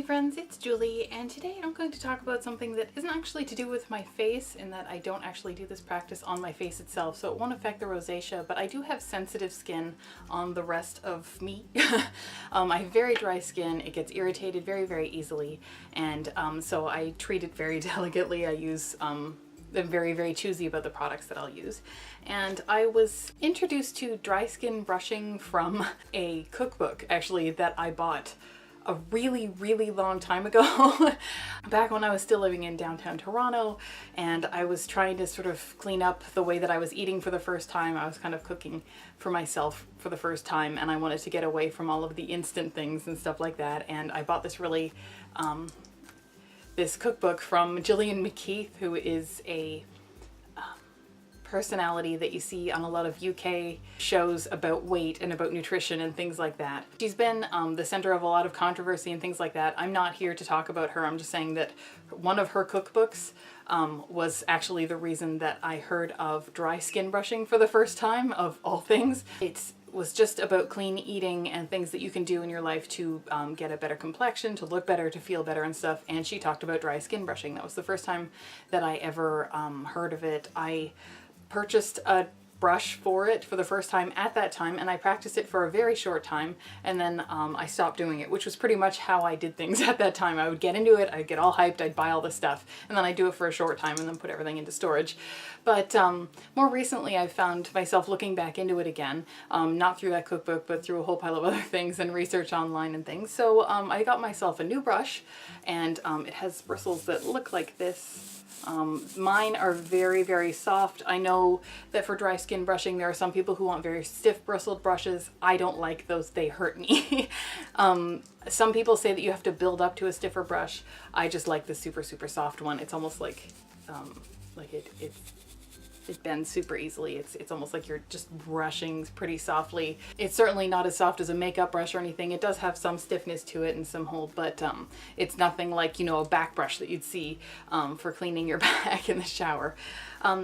friends, it's Julie, and today I'm going to talk about something that isn't actually to do with my face, in that I don't actually do this practice on my face itself, so it won't affect the rosacea, but I do have sensitive skin on the rest of me. I have very dry skin, it gets irritated very easily, and so I treat it very delicately. I'm very choosy about the products that I'll use. And I was introduced to dry skin brushing from a cookbook, actually, that I bought a really long time ago, back when I was still living in downtown Toronto, and I was trying to sort of clean up the way that I was eating for the first time. I was kind of cooking for myself for the first time, and I wanted to get away from all of the instant things and stuff like that, and I bought this really this cookbook from Gillian McKeith, who is a personality that you see on a lot of UK shows about weight and about nutrition and things like that. She's been the center of a lot of controversy and things like that. I'm not here to talk about her. I'm just saying that one of her cookbooks was actually the reason that I heard of dry skin brushing for the first time, of all things. It was just about clean eating and things that you can do in your life to get a better complexion, to look better, to feel better and stuff. And she talked about dry skin brushing. That was the first time that I ever heard of it. I purchased a brush for it for the first time at that time, and I practiced it for a very short time, and then I stopped doing it, which was pretty much how I did things at that time. I would get into it, I'd get all hyped, I'd buy all this stuff, and then I'd do it for a short time and then put everything into storage. But more recently I've found myself looking back into it again, not through that cookbook, but through a whole pile of other things and research online and things. So I got myself a new brush, and it has bristles that look like this. Mine are very soft. I know that for dry skin brushing there are some people who want very stiff bristled brushes. I don't like those, they hurt me. Some people say that you have to build up to a stiffer brush. I just like the super soft one. It's almost like it bends super easily. It's almost like you're just brushing pretty softly. It's certainly not as soft as a makeup brush or anything. It does have some stiffness to it and some hold, but it's nothing like, you know, a back brush that you'd see for cleaning your back in the shower.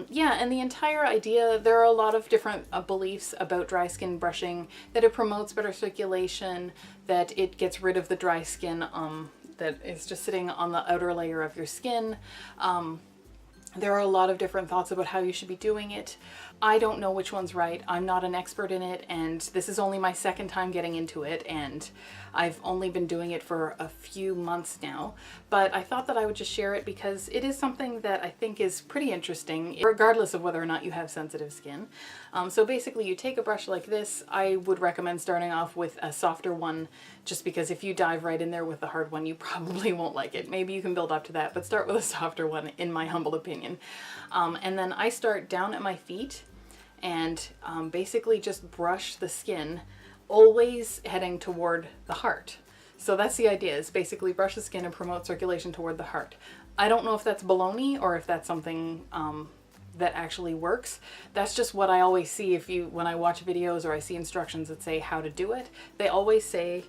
Yeah, and the entire idea, there are a lot of different beliefs about dry skin brushing, that it promotes better circulation, that it gets rid of the dry skin that is just sitting on the outer layer of your skin. There are a lot of different thoughts about how you should be doing it. I don't know which one's right. I'm not an expert in it, and this is only my second time getting into it, and I've only been doing it for a few months now. But I thought that I would just share it because it is something that I think is pretty interesting, regardless of whether or not you have sensitive skin. So basically you take a brush like this. I would recommend starting off with a softer one, just because if you dive right in there with the hard one, you probably won't like it. Maybe you can build up to that, but start with a softer one, in my humble opinion. And then I start down at my feet and basically just brush the skin, always heading toward the heart. So that's the idea, is basically brush the skin and promote circulation toward the heart. I don't know if that's baloney or if that's something that actually works. That's just what I always see when I watch videos or I see instructions that say how to do it. They always say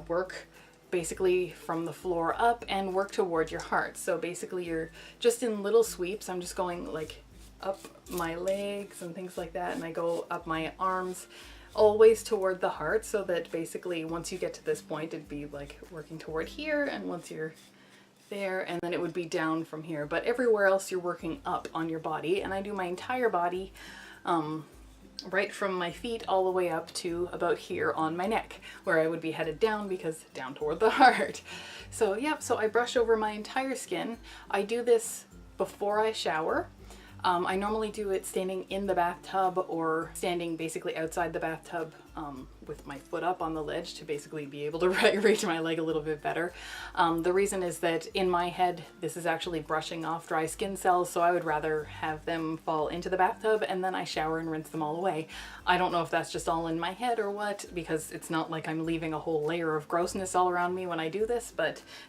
work basically from the floor up and work toward your heart. So basically you're just in little sweeps. I'm just going like up my legs and things like that, and I go up my arms, always toward the heart, so that basically once you get to this point it'd be like working toward here, and once you're there, and then it would be down from here. But everywhere else you're working up on your body, and I do my entire body right from my feet all the way up to about here on my neck, where I would be headed down, because down toward the heart. So yeah, so I brush over my entire skin. I do this before I shower. I normally do it standing in the bathtub or standing basically outside the bathtub with my foot up on the ledge to basically be able to reach my leg a little bit better. The reason is that in my head this is actually brushing off dry skin cells, so I would rather have them fall into the bathtub and then I shower and rinse them all away. I don't know if that's just all in my head or what, because it's not like I'm leaving a whole layer of grossness all around me when I do this,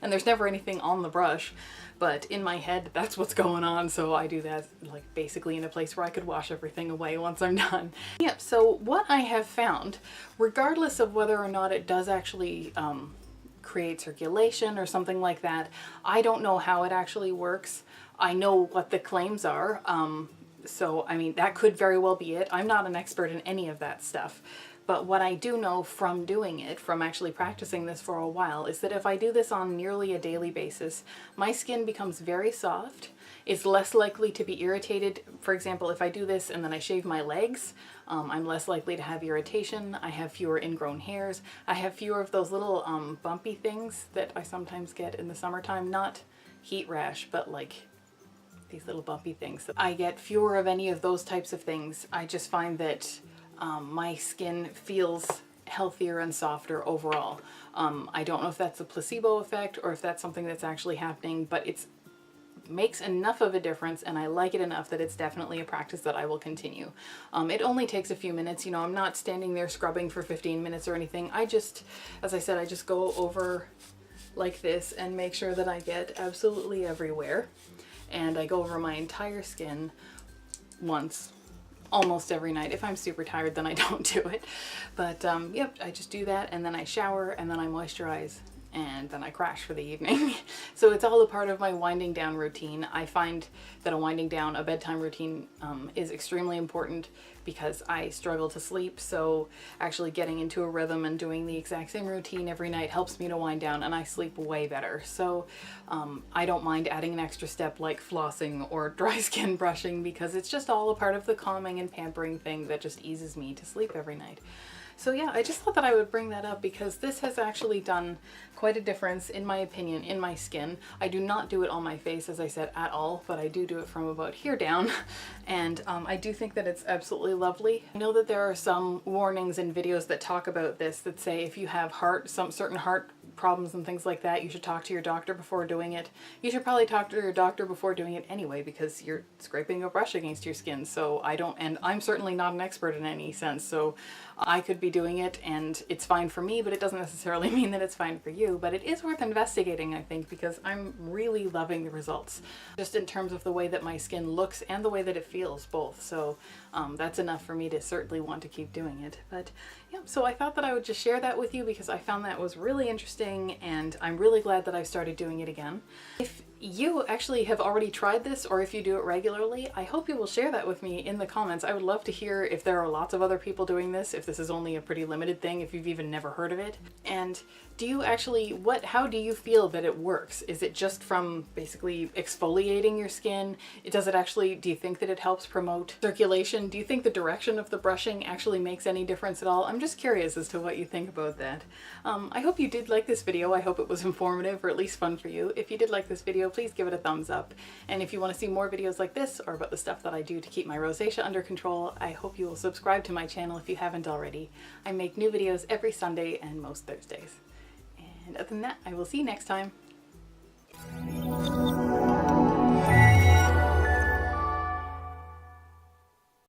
and there's never anything on the brush, but in my head that's what's going on, so I do that like basically in a place where I could wash everything away once I'm done. Yep, so what I have found, regardless of whether or not it does actually create circulation or something like that, I don't know how it actually works. I know what the claims are, so I mean that could very well be it. I'm not an expert in any of that stuff, But what I do know from doing it, from actually practicing this for a while, is that if I do this on nearly a daily basis, my skin becomes very soft. It's less likely to be irritated. For example, if I do this and then I shave my legs, I'm less likely to have irritation. I have fewer ingrown hairs. I have fewer of those little bumpy things that I sometimes get in the summertime. Not heat rash, but like these little bumpy things. I get fewer of any of those types of things. I just find that my skin feels healthier and softer overall. I don't know if that's a placebo effect or if that's something that's actually happening, but it's makes enough of a difference, and I like it enough that it's definitely a practice that I will continue. It only takes a few minutes, you know, I'm not standing there scrubbing for 15 minutes or anything. I just, as I said, I just go over like this and make sure that I get absolutely everywhere. And I go over my entire skin once, almost every night. If I'm super tired, then I don't do it. But yep, I just do that, and then I shower, and then I moisturize, and then I crash for the evening. So it's all a part of my winding down routine. I find that a bedtime routine is extremely important because I struggle to sleep. So actually getting into a rhythm and doing the exact same routine every night helps me to wind down, and I sleep way better. So I don't mind adding an extra step like flossing or dry skin brushing, because it's just all a part of the calming and pampering thing that just eases me to sleep every night. So yeah, I just thought that I would bring that up because this has actually done quite a difference, in my opinion, in my skin. I do not do it on my face, as I said, at all, but I do it from about here down. And I do think that it's absolutely lovely. I know that there are some warnings in videos that talk about this that say if you have some certain heart problems and things like that, you should talk to your doctor before doing it. You should probably talk to your doctor before doing it anyway, because you're scraping a brush against your skin. So and I'm certainly not an expert in any sense, so I could be doing it and it's fine for me, but it doesn't necessarily mean that it's fine for you. But it is worth investigating, I think, because I'm really loving the results, just in terms of the way that my skin looks and the way that it feels, both. So that's enough for me to certainly want to keep doing it. But yeah, so I thought that I would just share that with you because I found that was really interesting, and I'm really glad that I've started doing it again. If you actually have already tried this, or if you do it regularly, I hope you will share that with me in the comments. I would love to hear if there are lots of other people doing this, if this is only a pretty limited thing, if you've even never heard of it. And do you actually, how do you feel that it works? Is it just from basically exfoliating your skin? Do you think that it helps promote circulation? Do you think the direction of the brushing actually makes any difference at all? I'm just curious as to what you think about that. I hope you did like this video. I hope it was informative, or at least fun for you. If you did like this video, please give it a thumbs up. And if you want to see more videos like this, or about the stuff that I do to keep my rosacea under control, I hope you will subscribe to my channel if you haven't already. I make new videos every Sunday and most Thursdays. And other than that, I will see you next time.